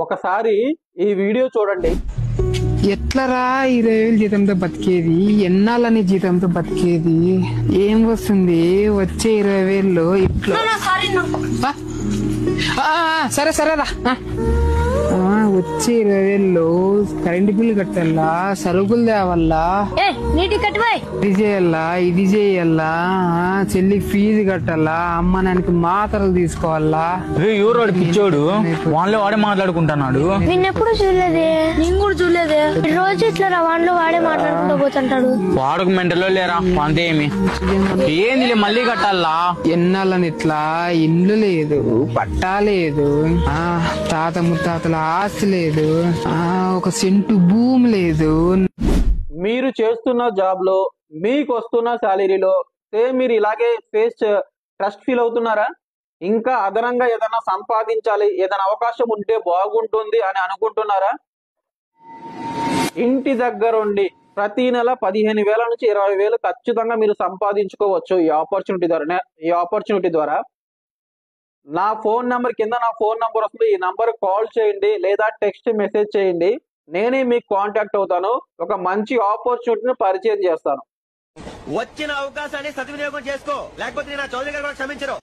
ఒకసారి ఈ వీడియో చూడండి. ఎట్లరా 20,000 జీతంతో బతికేది? ఎన్నాళ్ళని జీతంతో బతికేది? ఏం వస్తుంది వచ్చే 20,000లో? ఇట్లా సరే సరేరా. వచ్చే 20,000లో కరెంట్ బిల్లు కట్టాలా, సరుకులు తేవాలా, ఇది చేయాలా, ఇది చేయాలా, చెల్లికి ఫీజు కట్టాలా, అమ్మ నాన్నకి మాత్రలు తీసుకోవాలా. ఎవరోడు పిచ్చోడు వాళ్ళే వాడే మాట్లాడుకుంటున్నాడు. నిన్నెప్పుడు చూడలేదే, నేను కూడా చూడలేదే. రోజు ఇట్లా వాడిలో వాడే మాట్లాడుకుంటూ పోతుంటాడు. వాడుకు మెంటలో లేరా అంతేమి ఏంది మళ్ళీ కట్టాలా? ఎన్నాళ్ళని ఇట్లా ఇల్లు లేదు, పట్టా లేదు, తాత ముత్తాతల ఆస్తి లేదు, ఒక సెంటు భూమి లేదు. మీరు చేస్తున్న జాబ్ లో మీకు వస్తున్న శాలరీలో సేమ్ మీరు ఇలాగే ట్రస్ట్ ఫీల్ అవుతున్నారా? ఇంకా అదనంగా ఏదైనా సంపాదించాలి, ఏదైనా అవకాశం ఉంటే బాగుంటుంది అని అనుకుంటున్నారా? ఇంటి దగ్గరుండి ప్రతి నెల 15,000 నుంచి 20,000 ఖచ్చితంగా మీరు సంపాదించుకోవచ్చు ఈ ఆపర్చునిటీ ద్వారా. నా ఫోన్ నెంబర్ కింద నా ఫోన్ నెంబర్ వస్తుంది. ఈ నంబర్ కాల్ చేయండి లేదా టెక్స్ట్ మెసేజ్ చేయండి. నేనే మీకు కాంటాక్ట్ అవుతాను. ఒక మంచి ఆపర్చునిటీని పరిచయం చేస్తాను. వచ్చిన అవకాశాన్ని సద్వినియోగం చేసుకో, లేకపోతే నా చౌదరి గారు క్షమించరు.